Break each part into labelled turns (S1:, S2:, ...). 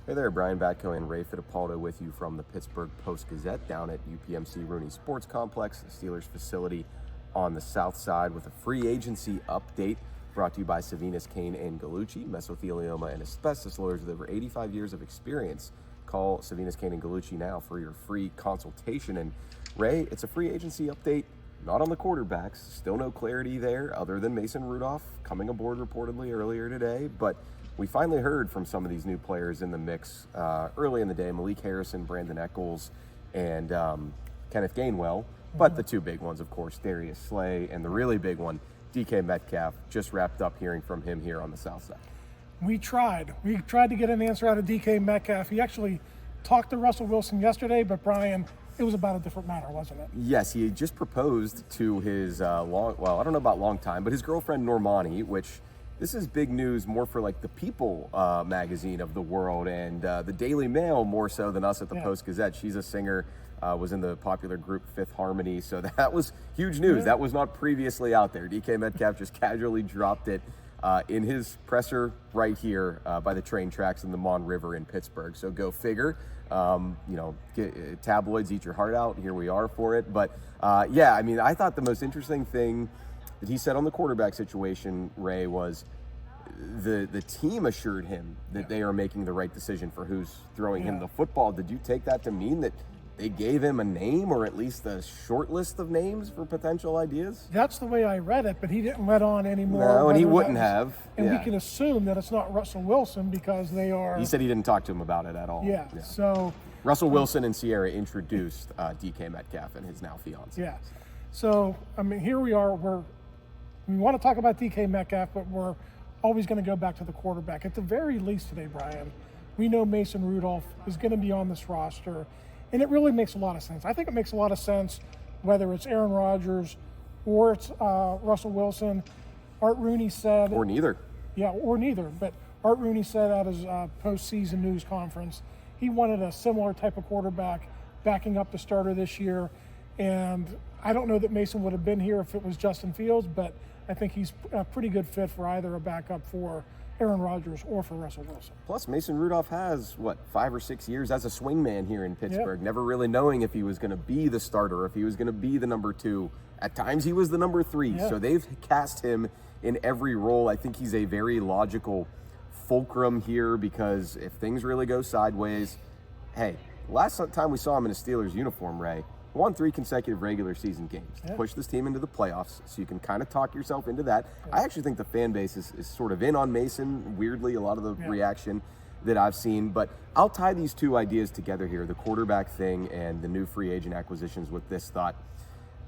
S1: Hey there, Brian Batko and Ray Fittipaldo with you from the Pittsburgh Post-Gazette down at UPMC Rooney Sports Complex, the Steelers facility on the south side, with a free agency update brought to you by Savinas, Kane, and Gallucci, mesothelioma and asbestos lawyers with over 85 years of experience. Call Savinas, Kane, and Gallucci now for your free consultation. And Ray, it's a free agency update, not on the quarterbacks. Still no clarity there other than Mason Rudolph coming aboard reportedly earlier today, but we finally heard from some of these new players in the mix early in the day: Malik Harrison, Brandon Eccles, and Kenneth Gainwell. But the two big ones, of course, Darius Slay, and the really big one, DK Metcalf. Just wrapped up hearing from him here on the south side.
S2: We tried to get an answer out of DK Metcalf. He actually talked to Russell Wilson yesterday, but Brian, it was about a different matter, wasn't it?
S1: Yes, he had just proposed to his I don't know about long time, but his girlfriend Normani, which this is big news more for like the People magazine of the world and the Daily Mail more so than us at the Post-Gazette. She's a singer, was in the popular group Fifth Harmony, so that was huge news. That was not previously out there. DK Metcalf just casually dropped it in his presser right here by the train tracks in the Mon River in Pittsburgh. So go figure. Tabloids, eat your heart out. Here we are for it. But I thought the most interesting thing that he said on the quarterback situation, Ray, was the team assured him that they are making the right decision for who's throwing him the football. Did you take that to mean that they gave him a name, or at least a short list of names for potential ideas?
S2: That's the way I read it, but he didn't let on anymore.
S1: No, and he wouldn't have.
S2: And we can assume that it's not Russell Wilson because they are...
S1: He said he didn't talk to him about it at all.
S2: Yeah. So...
S1: Russell Wilson and Sierra introduced DK Metcalf and his now fiance.
S2: Yeah. So, here we are. We want to talk about DK Metcalf, but we're always going to go back to the quarterback. At the very least today, Brian, we know Mason Rudolph is going to be on this roster, and it really makes a lot of sense. I think it makes a lot of sense whether it's Aaron Rodgers or it's Russell Wilson. Art Rooney said...
S1: Or neither.
S2: Yeah, or neither. But Art Rooney said at his postseason news conference he wanted a similar type of quarterback backing up the starter this year. And I don't know that Mason would have been here if it was Justin Fields, but I think he's a pretty good fit for either a backup for Aaron Rodgers or for Russell Wilson.
S1: Plus, Mason Rudolph has, 5 or 6 years as a swingman here in Pittsburgh, never really knowing if he was going to be the starter, if he was going to be the number 2. At times, he was the number 3. So they've cast him in every role. I think he's a very logical fulcrum here because if things really go sideways, hey, last time we saw him in a Steelers uniform, Ray, won 3 consecutive regular season games to push this team into the playoffs, so you can kind of talk yourself into that. I actually think the fan base is sort of in on Mason, weirdly, a lot of the reaction that I've seen. But I'll tie these two ideas together here, the quarterback thing and the new free agent acquisitions, with this thought.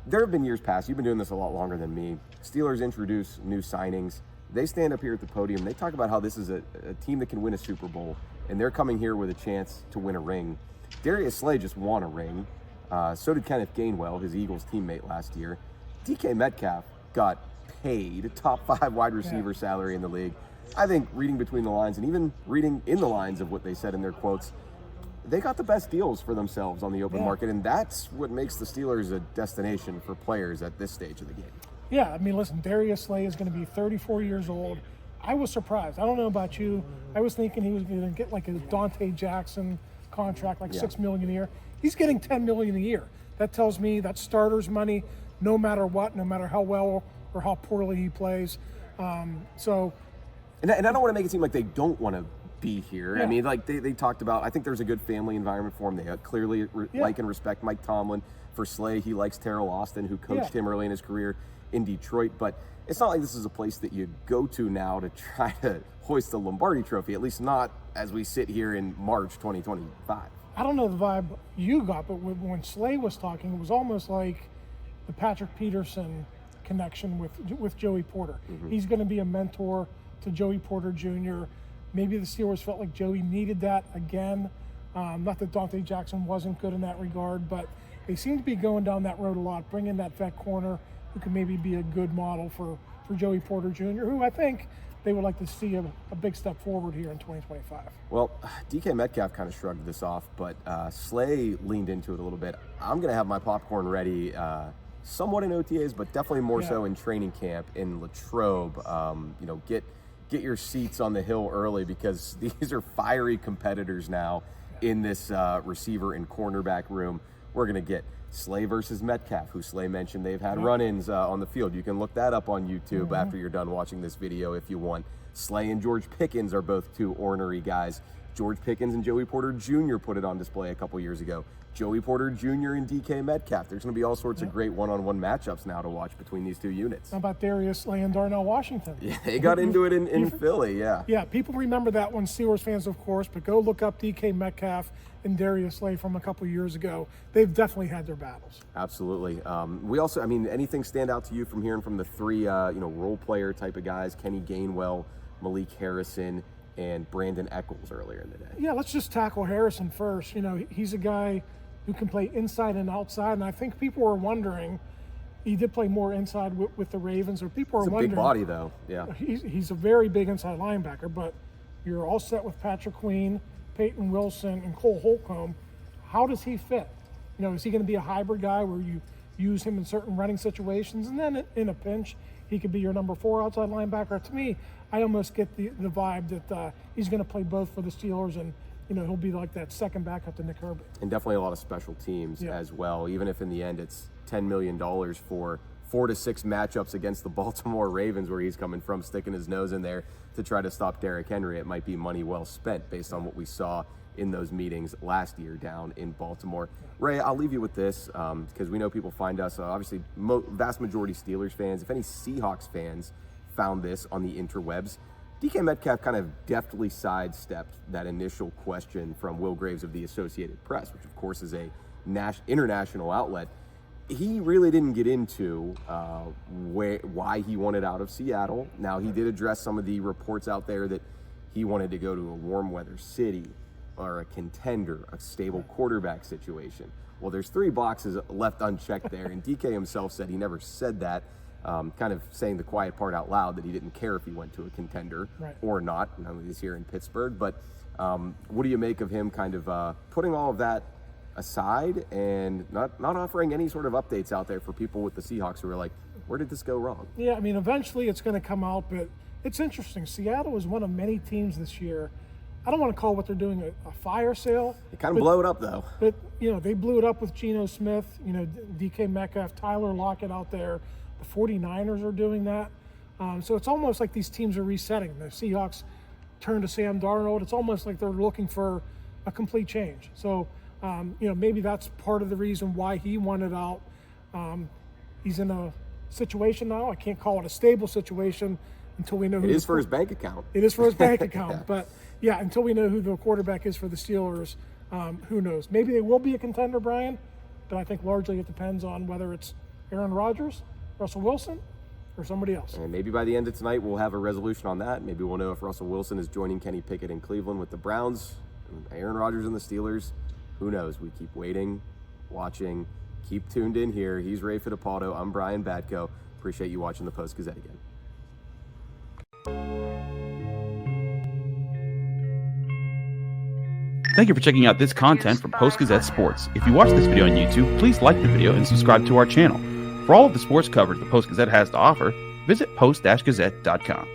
S1: There have been years past, you've been doing this a lot longer than me, Steelers introduce new signings. They stand up here at the podium, they talk about how this is a team that can win a Super Bowl, and they're coming here with a chance to win a ring. Darius Slay just won a ring. So did Kenneth Gainwell, his Eagles teammate last year. DK Metcalf got paid top 5 wide receiver salary in the league. I think reading between the lines and even reading in the lines of what they said in their quotes, they got the best deals for themselves on the open market, and that's what makes the Steelers a destination for players at this stage of the game.
S2: Yeah, listen, Darius Slay is going to be 34 years old. I was surprised. I don't know about you. I was thinking he was going to get like a Dante Jackson contract, like $6 million a year. He's getting $10 million a year. That tells me that's starter's money, no matter what, no matter how well or how poorly he plays. And
S1: I don't want to make it seem like they don't want to be here. I mean, like they talked about, I think there's a good family environment for him. They clearly like and respect Mike Tomlin. For Slay, he likes Terrell Austin, who coached him early in his career in Detroit. But it's not like this is a place that you go to now to try to hoist the Lombardi Trophy, at least not as we sit here in March 2025.
S2: I don't know the vibe you got, but when Slay was talking, it was almost like the Patrick Peterson connection with Joey Porter. He's going to be a mentor to Joey Porter Jr. Maybe the Steelers felt like Joey needed that again. Not that Dante Jackson wasn't good in that regard, but they seem to be going down that road a lot, bringing that vet corner who can maybe be a good model for Joey Porter Jr., who I think they would like to see a big step forward here in 2025.
S1: Well, DK Metcalf kind of shrugged this off, but Slay leaned into it a little bit. I'm going to have my popcorn ready somewhat in OTAs, but definitely more so in training camp in Latrobe. Get get your seats on the hill early, because these are fiery competitors now in this receiver and cornerback room. We're going to get Slay versus Metcalf, who Slay mentioned they've had run-ins on the field. You can look that up on YouTube after you're done watching this video if you want. Slay and George Pickens are both two ornery guys. George Pickens and Joey Porter Jr. put it on display a couple years ago. Joey Porter Jr. and DK Metcalf. There's going to be all sorts of great one-on-one matchups now to watch between these two units.
S2: How about Darius Slay and Darnell Washington?
S1: Yeah, they got into it in Philly, yeah.
S2: Yeah, people remember that one, Steelers fans, of course, but go look up DK Metcalf and Darius Slay from a couple years ago. They've definitely had their battles.
S1: Absolutely. We also, I mean, anything stand out to you from hearing from the three, role player type of guys, Kenny Gainwell, Malik Harrison, and Brandon Eccles earlier in the day?
S2: Yeah, let's just tackle Harrison first. He's a guy who can play inside and outside, and I think people are wondering, he did play more inside with the Ravens, or people are wondering.
S1: He's a big body, though, yeah.
S2: He's a very big inside linebacker, but you're all set with Patrick Queen, Peyton Wilson, and Cole Holcomb. How does he fit? Is he going to be a hybrid guy where you use him in certain running situations, and then in a pinch, he could be your number 4 outside linebacker? To me, I almost get the vibe that he's going to play both for the Steelers, and he'll be like that second backup to Nick Herbert.
S1: And definitely a lot of special teams as well, even if in the end it's $10 million for 4 to 6 matchups against the Baltimore Ravens, where he's coming from, sticking his nose in there to try to stop Derrick Henry. It might be money well spent based on what we saw in those meetings last year down in Baltimore. Ray, I'll leave you with this, because we know people find us, obviously, vast majority Steelers fans. If any Seahawks fans found this on the interwebs, DK Metcalf kind of deftly sidestepped that initial question from Will Graves of the Associated Press, which of course is a international outlet. He really didn't get into why he wanted out of Seattle. Now, he did address some of the reports out there that he wanted to go to a warm weather city or a contender, a stable quarterback situation. Well, there's 3 boxes left unchecked there, and DK himself said he never said that. Kind of saying the quiet part out loud, that he didn't care if he went to a contender or not. Now he's here in Pittsburgh, but what do you make of him kind of putting all of that aside and not offering any sort of updates out there for people with the Seahawks who are like, where did this go wrong?
S2: Yeah, I mean, eventually it's going to come out, but it's interesting. Seattle is one of many teams this year. I don't want to call what they're doing a fire sale.
S1: They kind of blow it up, though.
S2: But, they blew it up with Geno Smith, DK Metcalf, Tyler Lockett out there. The 49ers are doing that. So it's almost like these teams are resetting. The Seahawks turn to Sam Darnold. It's almost like they're looking for a complete change. So, maybe that's part of the reason why he wanted out. He's in a situation now. I can't call it a stable situation until we know who
S1: it is for his bank account.
S2: It is for his bank account. But, yeah, until we know who the quarterback is for the Steelers, who knows? Maybe they will be a contender, Brian, but I think largely it depends on whether it's Aaron Rodgers, Russell Wilson, or somebody else.
S1: And maybe by the end of tonight, we'll have a resolution on that. Maybe we'll know if Russell Wilson is joining Kenny Pickett in Cleveland with the Browns, and Aaron Rodgers and the Steelers. Who knows? We keep waiting, watching, keep tuned in here. He's Ray Fittipaldo. I'm Brian Batko. Appreciate you watching the Post-Gazette again.
S3: Thank you for checking out this content from Post-Gazette Sports. If you watch this video on YouTube, please like the video and subscribe to our channel. For all of the sports coverage the Post-Gazette has to offer, visit post-gazette.com.